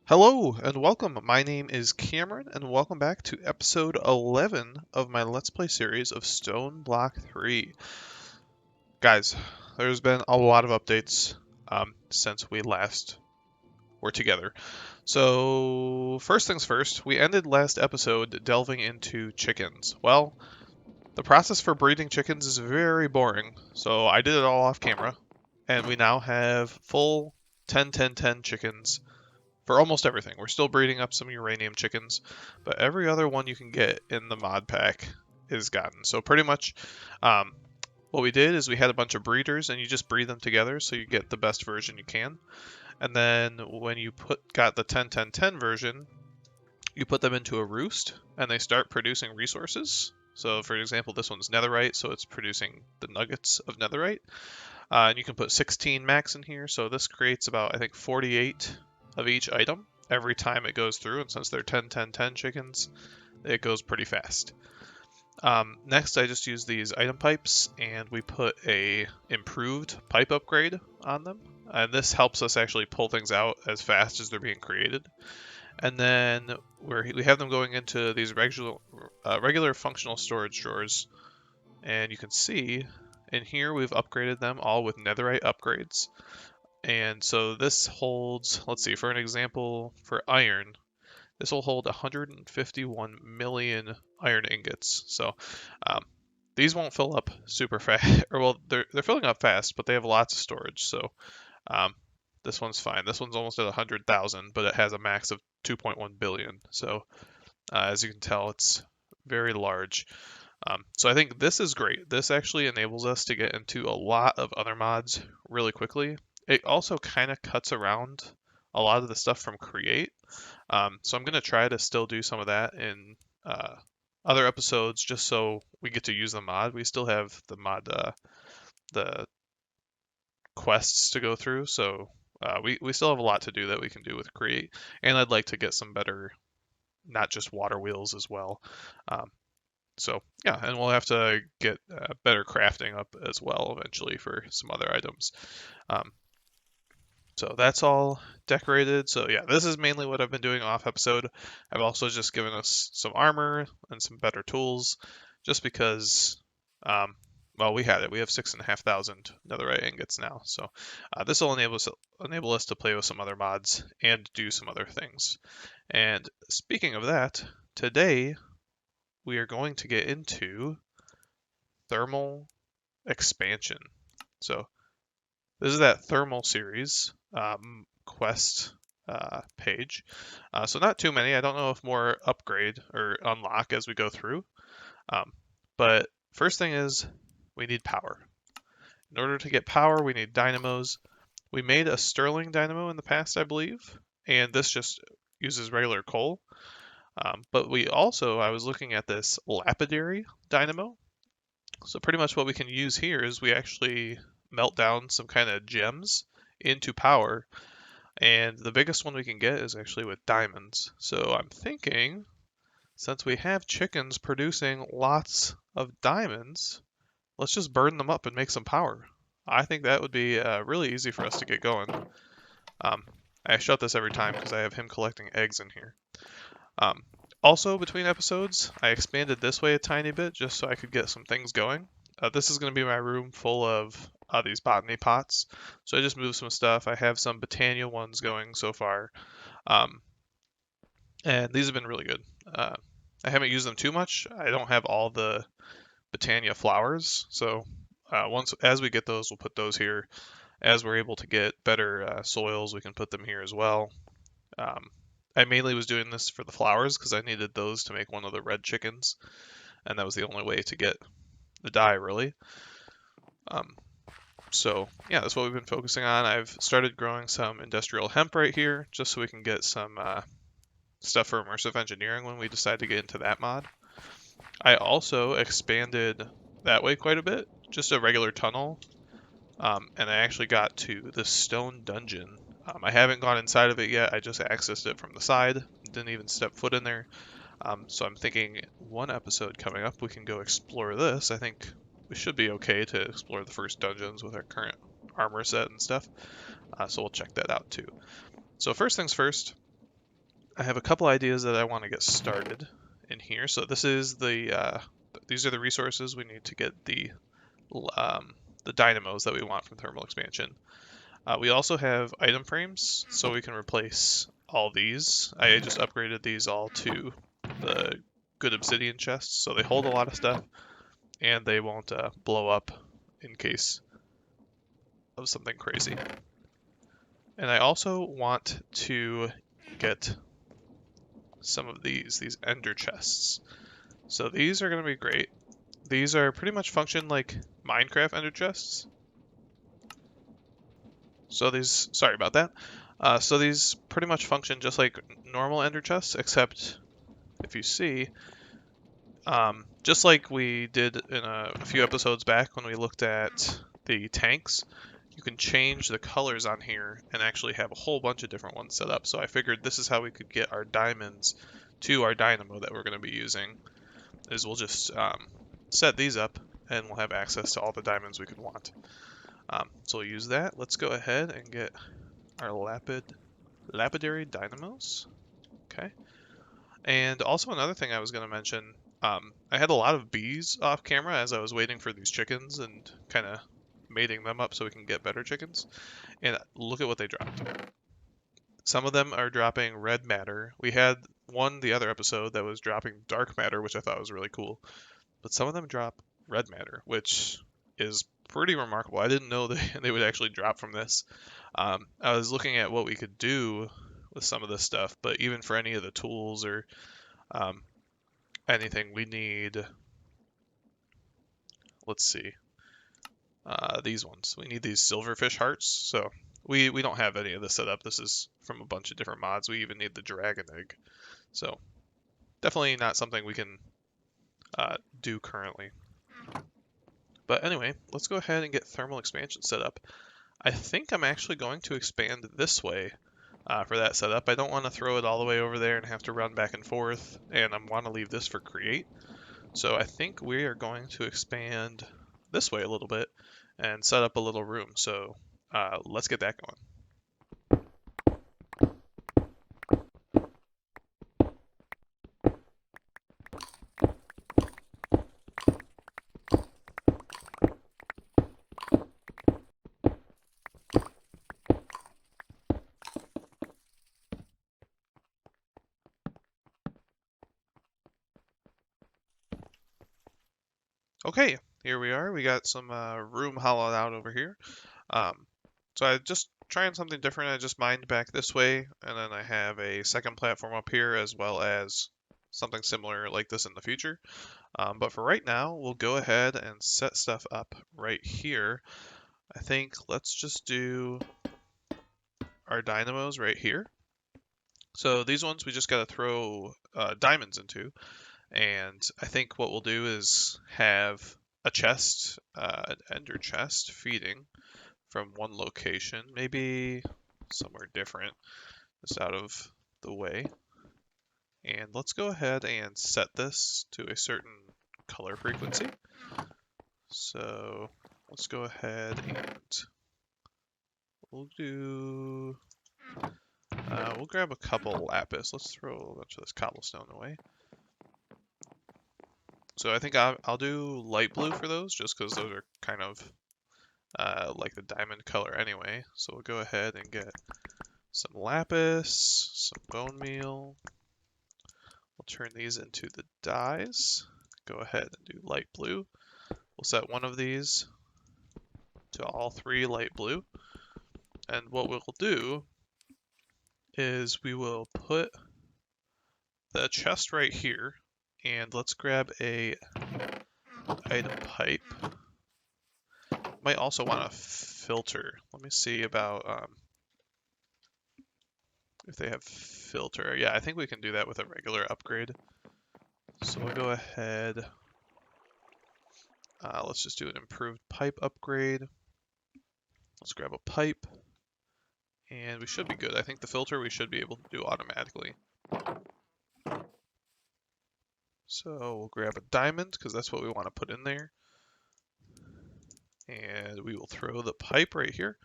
Hello and welcome. My name is Cameron and welcome back to episode 11 of my Let's Play series of Stone Block 3. Guys, there's been a lot of updates since we last were together. So, first things first, we ended last episode delving into chickens. Well, the process for breeding chickens is very boring, so I did it all off camera, and we now have full 10-10-10 chickens for almost everything. We're still breeding up some uranium chickens, but every other one you can get in the mod pack is gotten. So pretty much um, what we did is we had a bunch of breeders and you just breed them together so you get the best version you can. And then when you got the 10-10-10 version, you put them into a roost and they start producing resources. So for example, this one's netherite, so it's producing the nuggets of netherite. And you can put 16 max in here, so this creates about, I think, 48 of each item every time it goes through, and since they're 10-10-10 chickens, it goes pretty fast. Next, I just use these item pipes, and we put a improved pipe upgrade on them, and this helps us actually pull things out as fast as they're being created. And then we have them going into these regular functional storage drawers, and you can see in here we've upgraded them all with netherite upgrades. And so this holds, let's see, for an example, for iron, this will hold 151 million iron ingots. So these won't fill up super fast, or well, they're filling up fast, but they have lots of storage. So um, this one's fine. This one's almost at 100,000, but it has a max of 2.1 billion. So as you can tell, it's very large. So I think this is great. This actually enables us to get into a lot of other mods really quickly. It also kind of cuts around a lot of the stuff from Create. So I'm going to try to still do some of that in other episodes just so we get to use the mod. We still have the mod, the quests to go through. So we still have a lot to do that we can do with Create. And I'd like to get some better, not just water wheels as well. So yeah, and we'll have to get better crafting up as well eventually for some other items. Um, so that's all decorated. So yeah, this is mainly what I've been doing off episode. I've also just given us some armor and some better tools, just because, well, we had it. We have 6,500 netherite ingots now. So this will enable us to play with some other mods and do some other things. And speaking of that, today we are going to get into thermal expansion. So this is that thermal series quest page. So not too many. I don't know if more upgrade or unlock as we go through. But first thing is we need power. In order to get power, we need dynamos. We made a Stirling dynamo in the past, I believe, and this just uses regular coal. But we also, I was looking at this lapidary dynamo. So pretty much what we can use here is we actually melt down some kind of gems into power. And the biggest one we can get is actually with diamonds. So I'm thinking, since we have chickens producing lots of diamonds, let's just burn them up and make some power. I think that would be really easy for us to get going. I shut this every time because I have him collecting eggs in here. Also, between episodes, I expanded this way a tiny bit just so I could get some things going. This is going to be my room full of these botany pots. So I just moved some stuff. I have some botania ones going so far. And these have been really good. I haven't used them too much. I don't have all the botania flowers. So as we get those, we'll put those here. As we're able to get better soils, we can put them here as well. I mainly was doing this for the flowers because I needed those to make one of the red chickens, and that was the only way to get the dye, really. So yeah, that's what we've been focusing on. I've started growing some industrial hemp right here, just so we can get some stuff for immersive engineering when we decide to get into that mod. I also expanded that way quite a bit, just a regular tunnel, and I actually got to the stone dungeon. I haven't gone inside of it yet. I just accessed it from the side. Didn't even step foot in there. So I'm thinking one episode coming up, we can go explore this. I think we should be okay to explore the first dungeons with our current armor set and stuff. So we'll check that out too. So first things first, I have a couple ideas that I want to get started in here. So this is these are the resources we need to get the dynamos that we want from thermal expansion. We also have item frames, so we can replace all these. I just upgraded these all to the good obsidian chests, so they hold a lot of stuff, and they won't blow up in case of something crazy. And I also want to get some of these ender chests. So these are going to be great. These are pretty much function like Minecraft ender chests. So these, sorry about that. So these pretty much function just like normal ender chests, except if you see, just like we did in a few episodes back when we looked at the tanks, you can change the colors on here and actually have a whole bunch of different ones set up. So I figured this is how we could get our diamonds to our dynamo that we're going to be using, is we'll just set these up and we'll have access to all the diamonds we could want. So we'll use that. Let's go ahead and get our lapidary dynamos. Okay. And also another thing I was going to mention, I had a lot of bees off camera as I was waiting for these chickens and kind of mating them up so we can get better chickens. And look at what they dropped. Some of them are dropping red matter. We had one the other episode that was dropping dark matter, which I thought was really cool. But some of them drop red matter, which is pretty remarkable. I didn't know they would actually drop from this. I was looking at what we could do with some of this stuff, but even for any of the tools or anything, we need, let's see, these ones. We need these silverfish hearts. So we don't have any of this set up. This is from a bunch of different mods. We even need the dragon egg. So definitely not something we can do currently. But anyway, let's go ahead and get thermal expansion set up. I think I'm actually going to expand this way for that setup. I don't want to throw it all the way over there and have to run back and forth, and I want to leave this for create. So I think we are going to expand this way a little bit and set up a little room. So let's get that going. Okay, here we are. We got some room hollowed out over here. So I just trying something different. I just mined back this way, and then I have a second platform up here as well as something similar like this in the future. But for right now, we'll go ahead and set stuff up right here. I think let's just do our dynamos right here. So these ones we just got to throw diamonds into. And I think what we'll do is have a chest, an ender chest feeding from one location, maybe somewhere different, just out of the way. And let's go ahead and set this to a certain color frequency. So let's go ahead and we'll do, we'll grab a couple lapis. Let's throw a bunch of this cobblestone away. So I think I'll do light blue for those, just because those are kind of like the diamond color anyway. So we'll go ahead and get some lapis, some bone meal. We'll turn these into the dyes. Go ahead and do light blue. We'll set one of these to all three light blue. And what we'll do is we will put the chest right here. And let's grab a item pipe. Might also want a filter. Let me see about if they have filter. Yeah, I think we can do that with a regular upgrade. So we'll go ahead. Let's just do an improved pipe upgrade. Let's grab a pipe. And we should be good. I think the filter we should be able to do automatically. So we'll grab a diamond because that's what we want to put in there. And we will throw the pipe right here.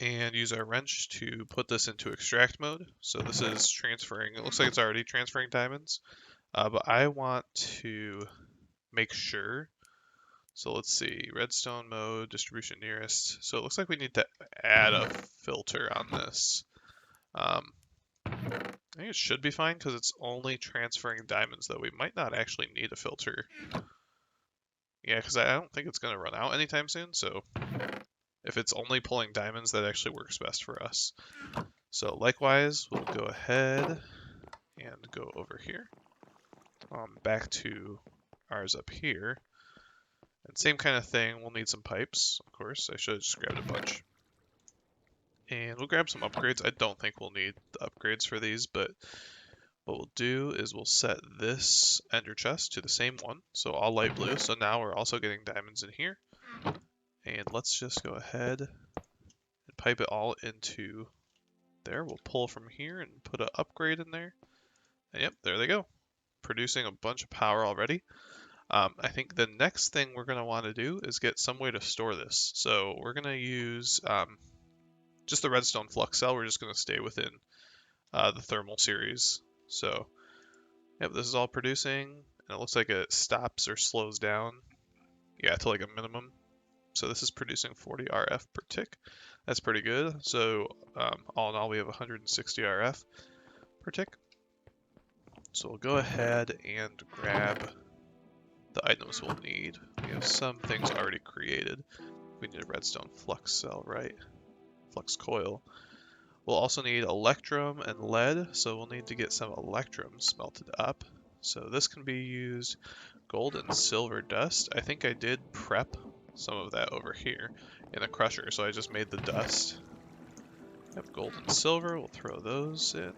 and use our wrench to put this into extract mode. So this is transferring, it looks like it's already transferring diamonds, but I want to make sure. So let's see, redstone mode, distribution nearest. So it looks like we need to add a filter on this. I think it should be fine because it's only transferring diamonds, though we might not actually need a filter. Yeah, because I don't think it's going to run out anytime soon, so if it's only pulling diamonds, that actually works best for us. So likewise, we'll go ahead and go over here, back to ours up here. And same kind of thing, we'll need some pipes, of course. I should have just grabbed a bunch. And we'll grab some upgrades. I don't think we'll need the upgrades for these, but what we'll do is we'll set this ender chest to the same one, so all light blue. So now we're also getting diamonds in here. And let's just go ahead and pipe it all into there. We'll pull from here and put an upgrade in there. And yep, there they go. Producing a bunch of power already. I think the next thing we're going to want to do is get some way to store this. So we're going to use just the redstone flux cell. We're just going to stay within the thermal series. So yep, this is all producing, and it looks like it stops or slows down, yeah, to like a minimum. So this is producing 40 RF per tick. That's pretty good. So all in all, we have 160 RF per tick. So we'll go ahead and grab the items we'll need. We have some things already created. We need a redstone flux cell, right? Flux coil. We'll also need electrum and lead, so we'll need to get some electrum smelted up. So this can be used gold and silver dust. I think I did prep some of that over here in a crusher, so I just made the dust. Yep, gold and silver, we'll throw those in.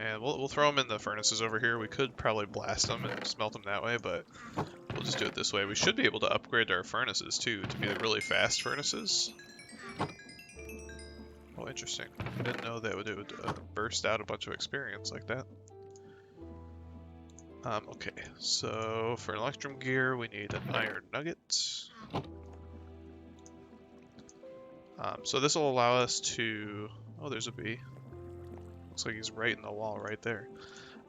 And we'll throw them in the furnaces over here. We could probably blast them and smelt them that way, but we'll just do it this way. We should be able to upgrade our furnaces too to be the really fast furnaces. Oh, interesting. I didn't know that it would burst out a bunch of experience like that. Okay, so for electrum gear, we need an iron nugget. So this will allow us to... Oh, there's a bee. Looks like he's right in the wall right there.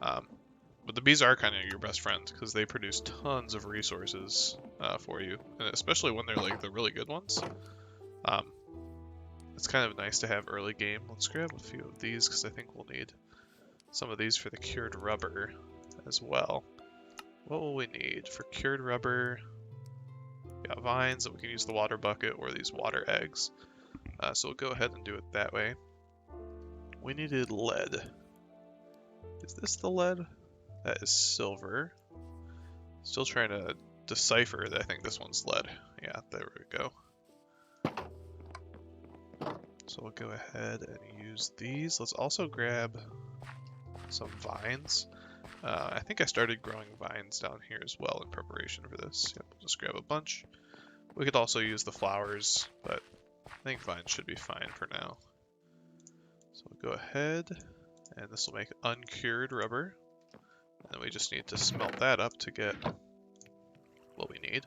But the bees are kind of your best friend because they produce tons of resources for you, and especially when they're like the really good ones. It's kind of nice to have early game. Let's grab a few of these because I think we'll need some of these for the cured rubber as well. What will we need for cured rubber? We got vines, and we can use the water bucket or these water eggs. So we'll go ahead and do it that way. We needed lead. Is this the lead? That is silver. Still trying to decipher that I think this one's lead. Yeah, there we go. So we'll go ahead and use these. Let's also grab some vines. I think I started growing vines down here as well in preparation for this. Yep, we'll just grab a bunch. We could also use the flowers, but I think vines should be fine for now. So we'll go ahead, and this will make uncured rubber. And then we just need to smelt that up to get what we need.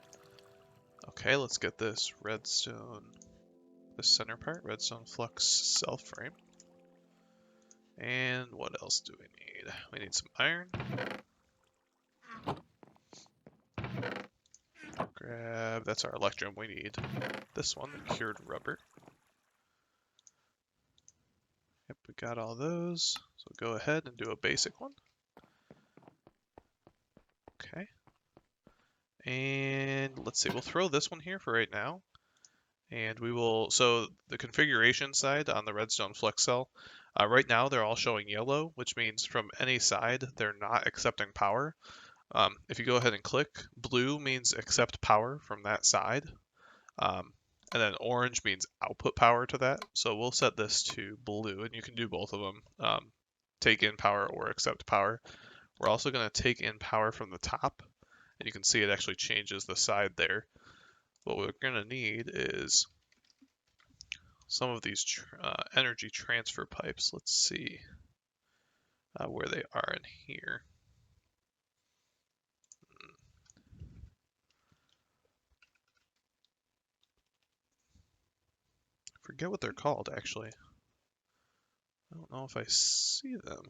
Okay, let's get this redstone, the center part, redstone flux cell frame. And what else do we need? We need some iron. Grab, that's our electrum. We need this one, the cured rubber. Yep, we got all those. So go ahead and do a basic one. Okay. And let's see, we'll throw this one here for right now. And we will, so the configuration side on the redstone flex cell, right now they're all showing yellow, which means from any side they're not accepting power. If you go ahead and click, blue means accept power from that side. And then orange means output power to that. So we'll set this to blue, and you can do both of them. Take in power or accept power. We're also going to take in power from the top, and you can see it actually changes the side there. What we're going to need is some of these energy transfer pipes. Let's see where they are in here. forget what they're called, actually. I don't know if I see them.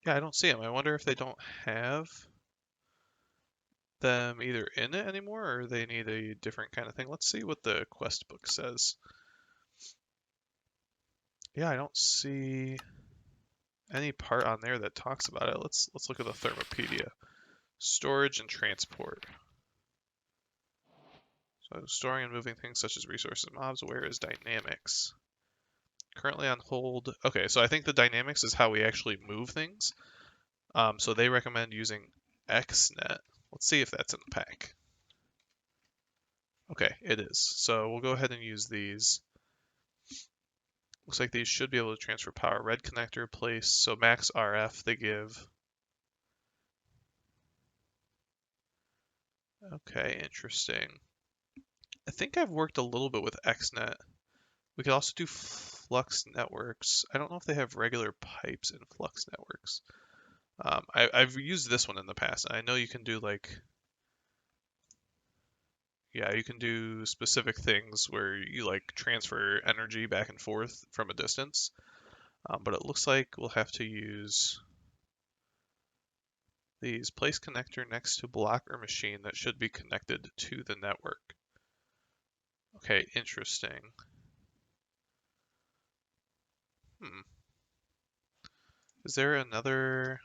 Yeah, I don't see them. I wonder if they don't have them either in it anymore or they need a different kind of thing. Let's see what the quest book says. Yeah, I don't see any part on there that talks about it. Let's look at the Thermopedia. Storage and transport. So storing and moving things such as resources and mobs. Where is dynamics? Currently on hold. Okay, so I think the dynamics is how we actually move things. So they recommend using XNet. Let's see if that's in the pack. Okay, it is. So we'll go ahead and use these. Looks like these should be able to transfer power. Red connector place. So max RF they give. Okay, interesting. I think I've worked a little bit with XNet. We could also do Flux networks. I don't know if they have regular pipes in Flux networks. I've used this one in the past. I know you can do like, yeah, you can do specific things where you like transfer energy back and forth from a distance. But it looks like we'll have to use these. Place connector next to block or machine that should be connected to the network. Okay, interesting. Is there another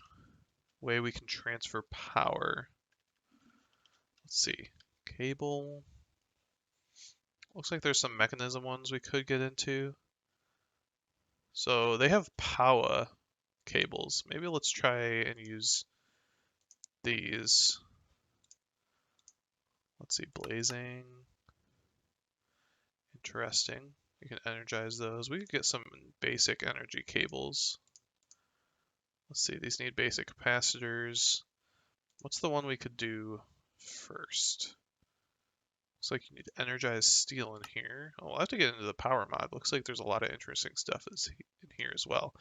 way we can transfer power? Let's see. Cable. Looks like there's some mechanism ones we could get into. So they have power cables. Maybe let's try and use these. Let's see, blazing. Interesting. We can energize those. We could get some basic energy cables. Let's see, these need basic capacitors. What's the one we could do first? Looks like you need energized steel in here. Oh, we'll have to get into the power mod. Looks like there's a lot of interesting stuff in here as well.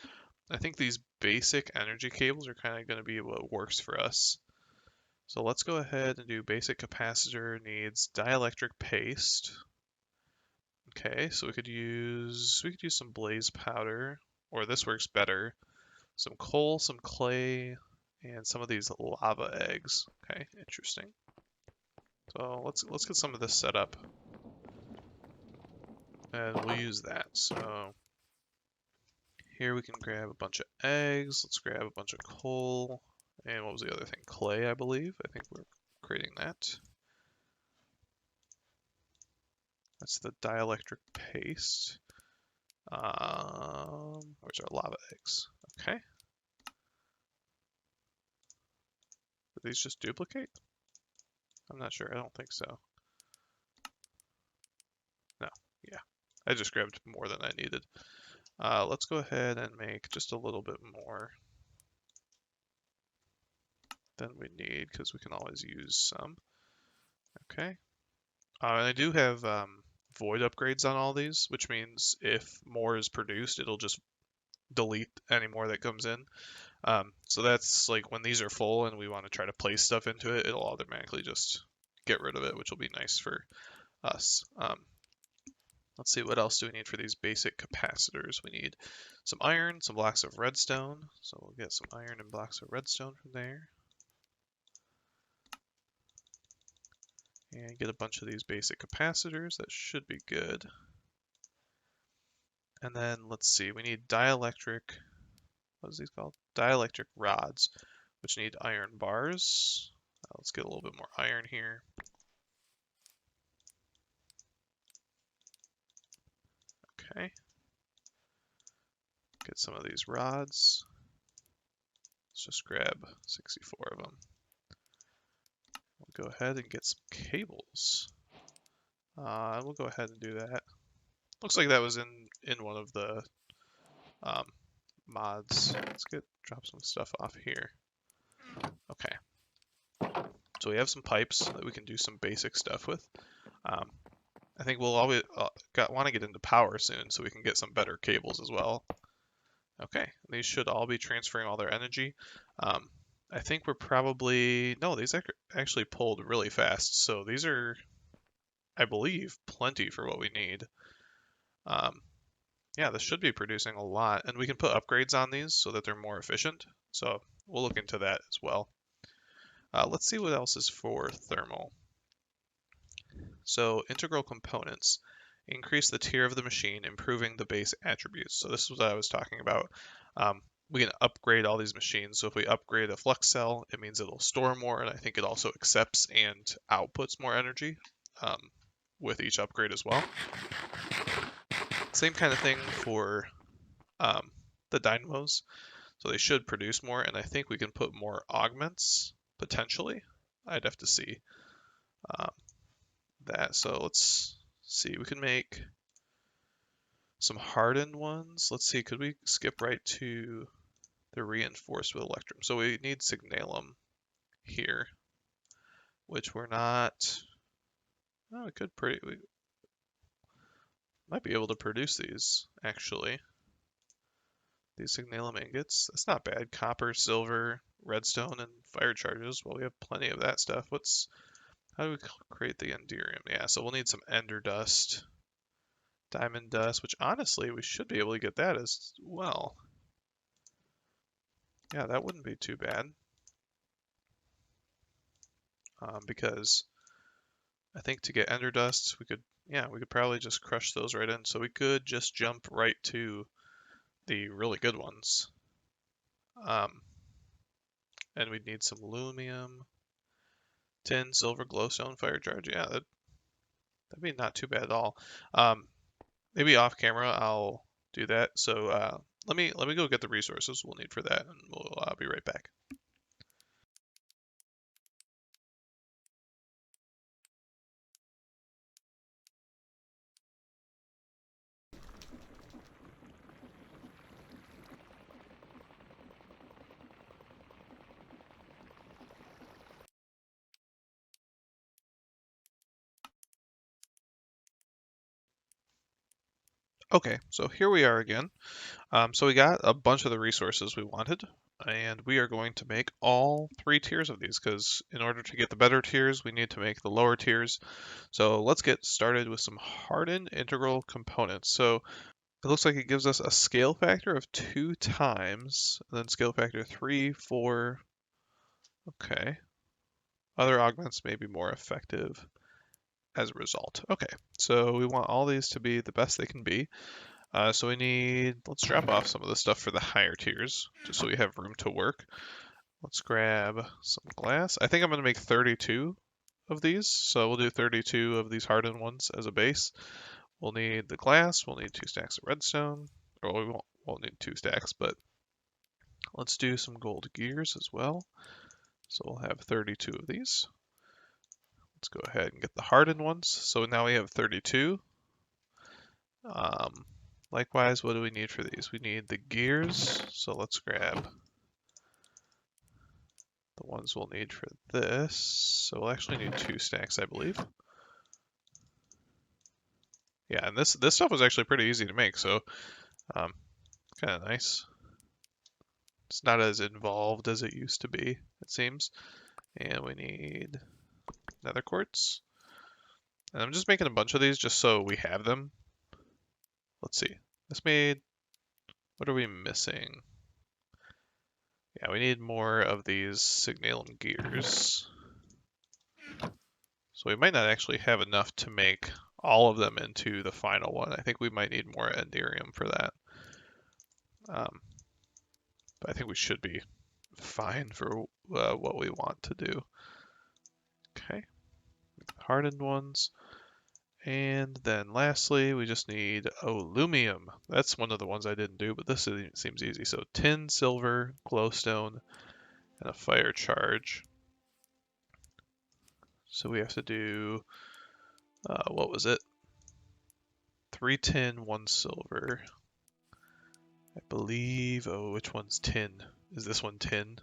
I think these basic energy cables are kind of going to be what works for us. So let's go ahead and do basic capacitor needs dielectric paste. Okay, so we could use some blaze powder, or this works better. Some coal, some clay, and some of these lava eggs. Okay, interesting. So let's get some of this set up, and we'll use that. So here we can grab a bunch of eggs. Let's grab a bunch of coal, and what was the other thing? Clay, I believe. I think we're creating that. That's the dielectric paste. Where's our lava eggs? Okay. Did these just duplicate? I'm not sure. I don't think so. No. Yeah. I just grabbed more than I needed. Let's go ahead and make just a little bit more than we need because we can always use some. Okay. And I do have void upgrades on all these, which means if more is produced, it'll just delete any more that comes in. So that's like when these are full and we want to try to place stuff into it, it'll automatically just get rid of it, which will be nice for us. Let's see, what else do we need for these basic capacitors? We need some iron, some blocks of redstone. So we'll get some iron and blocks of redstone from there. And get a bunch of these basic capacitors. That should be good. And then let's see, we need dielectric, what is these called? Dielectric rods, which need iron bars. Let's get a little bit more iron here. Okay. Get some of these rods. Let's just grab 64 of them. We'll go ahead and get some cables. We'll go ahead and do that. Looks like that was in one of the mods. Let's drop some stuff off here. Okay. So we have some pipes that we can do some basic stuff with. I think we'll always want to get into power soon so we can get some better cables as well. Okay, these should all be transferring all their energy. I think we're probably, no, these actually pulled really fast. So these are, I believe, plenty for what we need. Um, yeah, this should be producing a lot, and we can put upgrades on these so that they're more efficient. So we'll look into that as well. Let's see what else is for thermal. So integral components increase the tier of the machine, improving the base attributes. So this is what I was talking about. Um, we can upgrade all these machines. So if we upgrade a flux cell, it means it'll store more, and I think it also accepts and outputs more energy um, with each upgrade as well. Same kind of thing for um, the dynamos. So they should produce more, and I think we can put more augments, potentially. I'd have to see um, that. So let's see. We can make some hardened ones. Let's see, could we skip right to the reinforced with electrum? So we need signalum here, which we're not. Oh, we might be able to produce these, actually. These signalum ingots. That's not bad. Copper, silver, redstone, and fire charges. Well, we have plenty of that stuff. How do we create the enderium? Yeah, so we'll need some ender dust, diamond dust, which honestly, we should be able to get that as well. Yeah, that wouldn't be too bad. Because I think to get ender dust, we could probably just crush those right in. So we could just jump right to the really good ones. And we'd need some lumium, tin, silver, glowstone, fire charge. Yeah, that'd be not too bad at all. Maybe off camera I'll do that. So let me go get the resources we'll need for that, and we'll be right back. Okay, so here we are again. So we got a bunch of the resources we wanted, and we are going to make all 3 tiers of these, because in order to get the better tiers, we need to make the lower tiers. So let's get started with some hardened integral components. So it looks like it gives us a scale factor of 2 times, and then scale factor 3, 4. Okay. Other augments may be more effective as a result. Okay, so we want all these to be the best they can be. So let's drop off some of the stuff for the higher tiers, just so we have room to work. Let's grab some glass. I think I'm going to make 32 of these, so we'll do 32 of these hardened ones as a base. We'll need the glass, we'll need 2 stacks of redstone, or we won't need 2 stacks, but let's do some gold gears as well. So we'll have 32 of these. Let's go ahead and get the hardened ones. So now we have 32. Likewise, what do we need for these? We need the gears, so let's grab the ones we'll need for this. So we'll actually need 2 stacks, I believe. Yeah, and this stuff was actually pretty easy to make, so kind of nice. It's not as involved as it used to be, it seems. And we need nether quartz. And I'm just making a bunch of these just so we have them. Let's see. What are we missing? Yeah, we need more of these signalum gears. So we might not actually have enough to make all of them into the final one. I think we might need more enderium for that. But I think we should be fine for what we want to do. Okay, hardened ones. And then lastly, we just need lumium. That's one of the ones I didn't do, but this seems easy. So tin, silver, glowstone, and a fire charge. So we have to do, what was it? 3 tin, 1 silver. I believe, which one's tin? Is this one tin?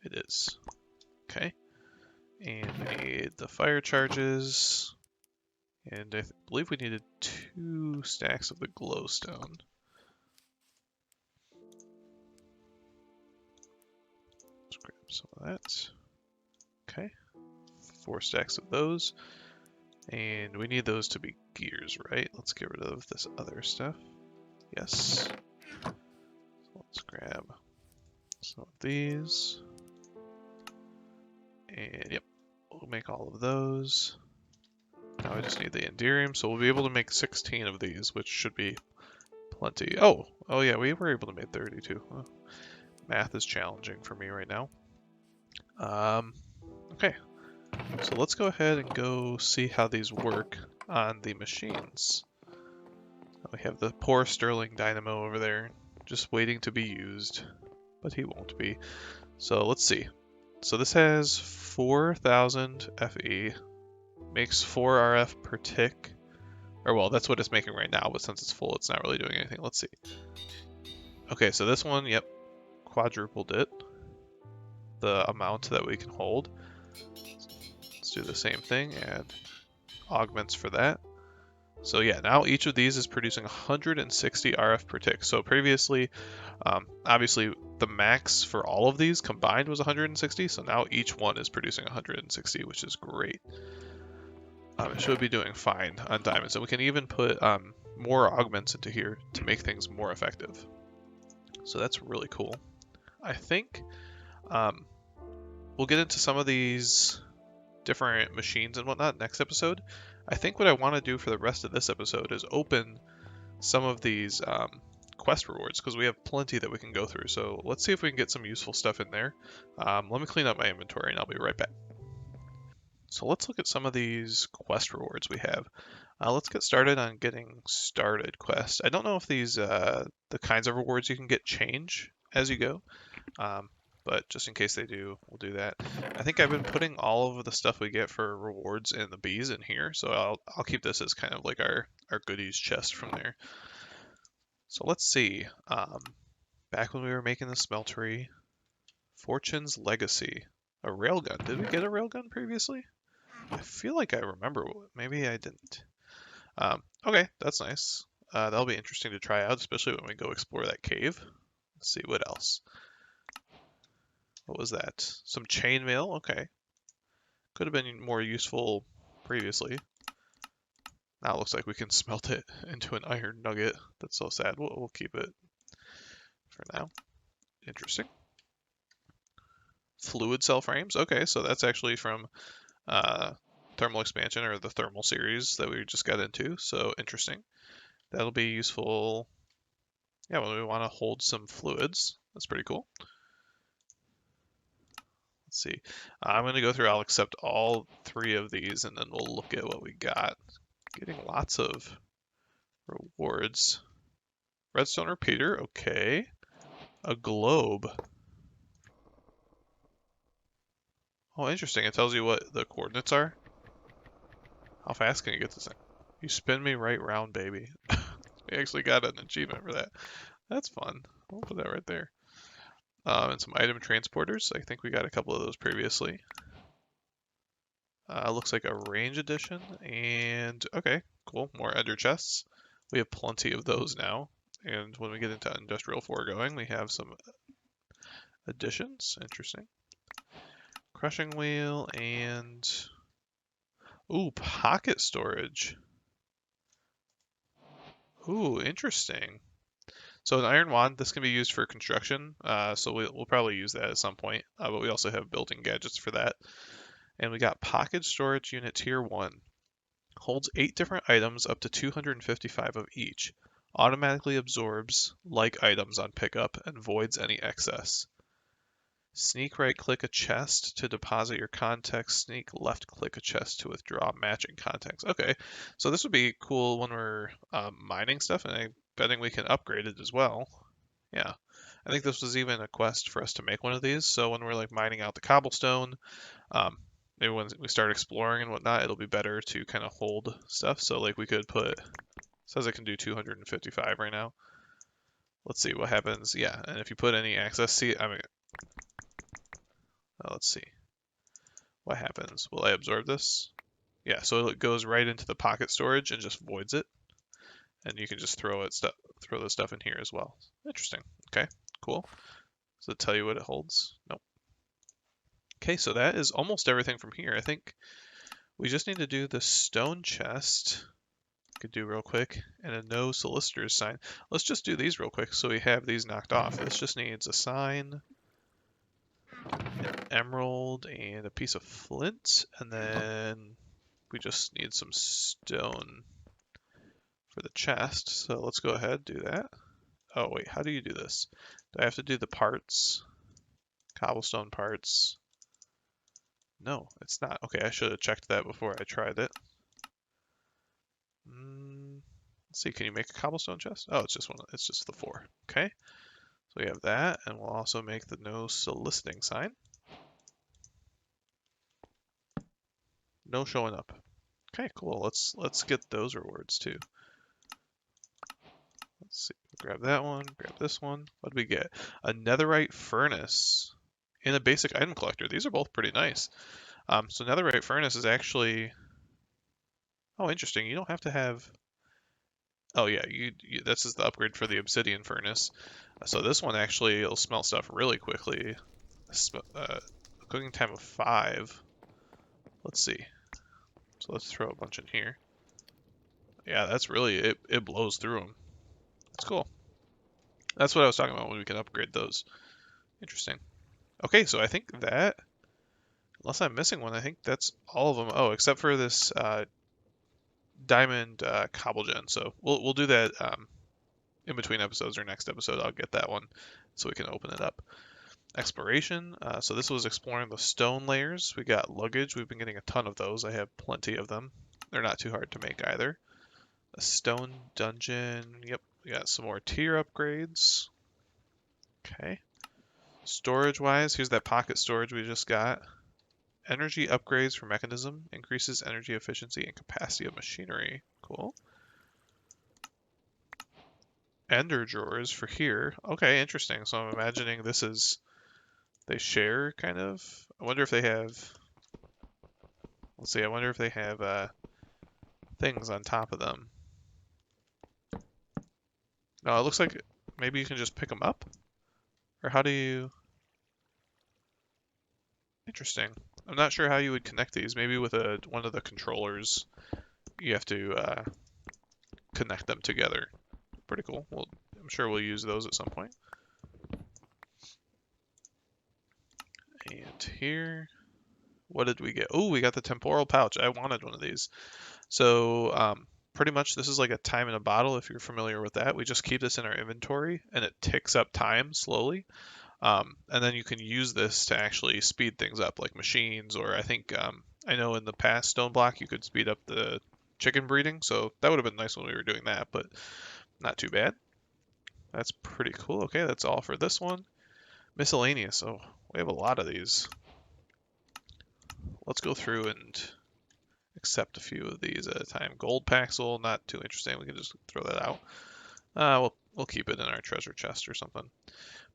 It is. Okay. And we need the fire charges. And I believe we needed 2 stacks of the glowstone. some of that. Okay, 4 stacks of those. And we need those to be gears, right? Let's get rid of this other stuff. Yes. So let's grab some of these. And yep, we'll make all of those. Now we just need the Enderium, so we'll be able to make 16 of these, which should be plenty. Oh yeah, we were able to make 32. Oh, math is challenging for me right now. Okay, so let's go ahead and go see how these work on the machines. We have the poor Sterling Dynamo over there, just waiting to be used, but he won't be. So let's see. So this has 4,000 FE, makes 4 RF per tick. Or well, that's what it's making right now, but since it's full, it's not really doing anything. Let's see. Okay, so this one, yep, quadrupled it. The amount that we can hold. Let's do the same thing, add augments for that. So yeah, now each of these is producing 160 RF per tick. So previously, obviously the max for all of these combined was 160, so now each one is producing 160, which is great. It should be doing fine on diamonds, and we can even put more augments into here to make things more effective. So that's really cool. I think we'll get into some of these different machines and whatnot next episode. I think what I want to do for the rest of this episode is open some of these quest rewards, because we have plenty that we can go through. So let's see if we can get some useful stuff in there. Let me clean up my inventory and I'll be right back. So let's look at some of these quest rewards we have. Let's get started on getting started quest. I don't know if these the kinds of rewards you can get change as you go, but just in case they do, we'll do that. I think I've been putting all of the stuff we get for rewards and the bees in here, so I'll keep this as kind of like our goodies chest from there. So let's see. Back when we were making the smeltery, Fortune's Legacy, a railgun. Did we get a railgun previously? I feel like I remember. Maybe I didn't. Okay, that's nice. That'll be interesting to try out, especially when we go explore that cave. Let's see what else. What was that? Some chainmail. Okay, could have been more useful previously. Now it looks like we can smelt it into an iron nugget. That's so sad. We'll keep it for now. Interesting. Fluid cell frames. Okay, so that's actually from thermal expansion, or the thermal series that we just got into. So interesting. That'll be useful. Yeah, when we want to hold some fluids. That's pretty cool. Let's see. I'm going to go through. I'll accept all 3 of these, and then we'll look at what we got. Getting lots of rewards. Redstone repeater. Okay. A globe. Oh, interesting. It tells you what the coordinates are. How fast can you get this thing? You spin me right round, baby. We actually got an achievement for that. That's fun. We'll put that right there. And some item transporters. I think we got a couple of those previously. Looks like a range edition. And okay, cool. More ender chests. We have plenty of those now. And when we get into industrial foregoing, we have some additions. Interesting. Crushing wheel and ooh, pocket storage. Ooh, interesting. So an iron wand, this can be used for construction, so we'll probably use that at some point, but we also have building gadgets for that. And we got pocket storage unit tier 1. Holds 8 different items up to 255 of each. Automatically absorbs like items on pickup and voids any excess. Sneak right click a chest to deposit your contacts. Sneak left click a chest to withdraw matching contacts. Okay, so this would be cool when we're mining stuff, and I'm betting we can upgrade it as well. Yeah, I think this was even a quest for us to make one of these. So when we're like mining out the cobblestone, maybe when we start exploring and whatnot, it'll be better to kind of hold stuff. So like we could put, says it can do 255 right now. Let's see what happens. Yeah, and if you put any access, see, I mean, let's see. What happens? Will I absorb this? Yeah, so it goes right into the pocket storage and just voids it. And you can just throw the stuff in here as well. Interesting. Okay, cool. Does it tell you what it holds? Nope. Okay, so that is almost everything from here. I think we just need to do the stone chest. Could do real quick, and a no solicitors sign. Let's just do these real quick so we have these knocked off. This just needs a sign, an emerald, and a piece of flint, and then we just need some stone for the chest. So let's go ahead, do that. Oh wait, how do you do this? Do I have to do the parts? Cobblestone parts? No, it's not. Okay, I should have checked that before I tried it. Let's see, can you make a cobblestone chest? Oh, it's just one. It's just the 4. Okay, so we have that, and we'll also make the no soliciting sign. No showing up. Okay, cool. Let's get those rewards too. Let's see. Grab that one. Grab this one. What did we get? A netherite furnace and a basic item collector. These are both pretty nice. So netherite furnace is actually. Oh, interesting. You don't have to have. Oh yeah, this is the upgrade for the obsidian furnace. So this one actually will smelt stuff really quickly. Cooking time of 5. Let's see. So let's throw a bunch in here. Yeah, that's really it blows through them. That's cool. That's what I was talking about when we can upgrade those. Interesting. Okay, so I think that, unless I'm missing one, I think that's all of them. Oh, except for this diamond cobble gen. So we'll do that in between episodes or next episode. I'll get that one so we can open it up. Exploration. So this was exploring the stone layers. We got luggage. We've been getting a ton of those. I have plenty of them. They're not too hard to make either. A stone dungeon. Yep, we got some more tier upgrades. Okay. Storage wise, here's that pocket storage we just got. Energy upgrades for mechanism. Increases energy efficiency and capacity of machinery. Cool. Ender drawers for here. Okay, interesting. So I'm imagining this is, they share kind of. I wonder if they have, let's see, I wonder if they have things on top of them. No, it looks like maybe you can just pick them up? Or how do you... Interesting. I'm not sure how you would connect these. Maybe with one of the controllers, you have to connect them together. Pretty cool. Well, I'm sure we'll use those at some point. And here, what did we get? Oh, we got the temporal pouch. I wanted one of these. So pretty much this is like a time in a bottle, if you're familiar with that. We just keep this in our inventory, and it ticks up time slowly. And then you can use this to actually speed things up, like machines, or I think, I know in the past Stone Block you could speed up the chicken breeding, so that would have been nice when we were doing that, but not too bad. That's pretty cool. Okay, that's all for this one. Miscellaneous. Oh, we have a lot of these. Let's go through and accept a few of these at a time. Gold Paxel, not too interesting. We can just throw that out. We'll keep it in our treasure chest or something.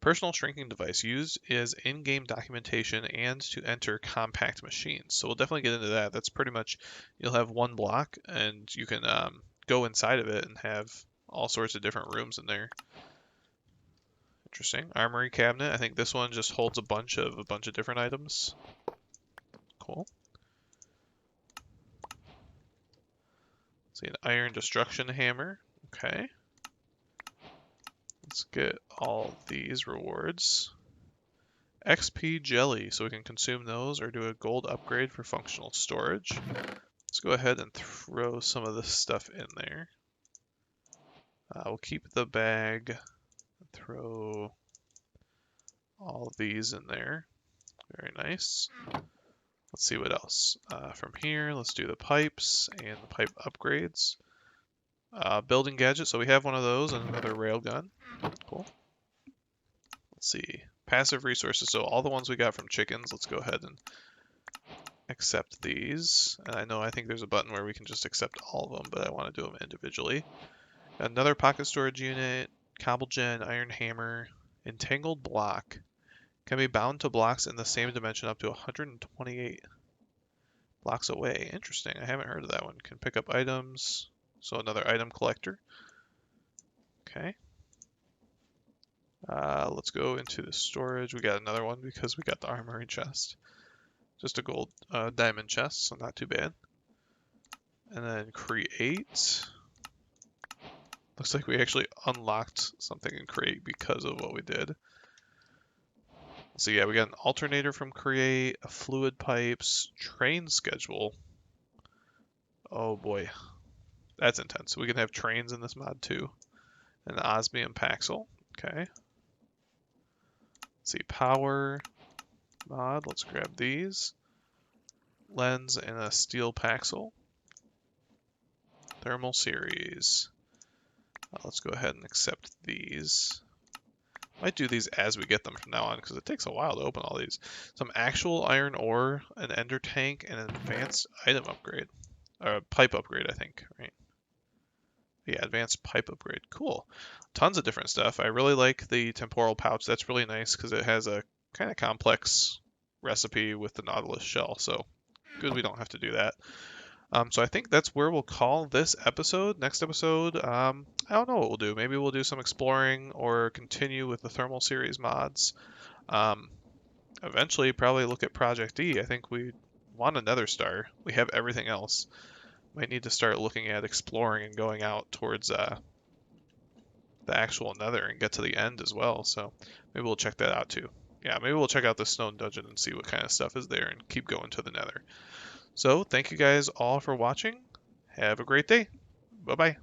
Personal shrinking device used is in-game documentation and to enter compact machines. So we'll definitely get into that. That's pretty much, you'll have one block and you can go inside of it and have all sorts of different rooms in there. Interesting. Armory cabinet. I think this one just holds a bunch of different items. Cool. Let's see, an iron destruction hammer. Okay. Let's get all these rewards. XP jelly, so we can consume those or do a gold upgrade for functional storage. Let's go ahead and throw some of this stuff in there. We'll keep the bag. Throw all of these in there. Very nice. Let's see what else. From here, let's do the pipes and the pipe upgrades. Building gadget, so we have one of those and another railgun. Cool. Let's see. Passive resources, so all the ones we got from chickens, let's go ahead and accept these. And I think there's a button where we can just accept all of them, but I want to do them individually. Another pocket storage unit, cobble gen, iron hammer, entangled block. Can be bound to blocks in the same dimension up to 128 blocks away. Interesting. I haven't heard of that one. Can pick up items. So another item collector. Okay. Let's go into the storage. We got another one because we got the armory chest. Just a gold diamond chest, so not too bad. And then create. Looks like we actually unlocked something in create because of what we did. So yeah, we got an alternator from create, a fluid pipes, train schedule. Oh boy, that's intense. We can have trains in this mod too. An osmium paxel. Okay. Let's see, power mod. Let's grab these. Lens and a steel paxel. Thermal series. Let's go ahead and accept these. Might do these as we get them from now on because it takes a while to open all these. Some actual iron ore, an ender tank, and an advanced item upgrade. Or a pipe upgrade, I think, right? Yeah, advanced pipe upgrade. Cool. Tons of different stuff. I really like the temporal pouch. That's really nice because it has a kind of complex recipe with the Nautilus shell. So good we don't have to do that. So I think that's where we'll call this episode. Next episode, I don't know what we'll do. Maybe we'll do some exploring or continue with the thermal series mods. Eventually, probably look at Project E. I think we want a Nether Star. We have everything else. Might need to start looking at exploring and going out towards the actual Nether and get to the end as well. So maybe we'll check that out too. Yeah, maybe we'll check out the Stone Dungeon and see what kind of stuff is there and keep going to the Nether. So thank you guys all for watching. Have a great day. Bye-bye.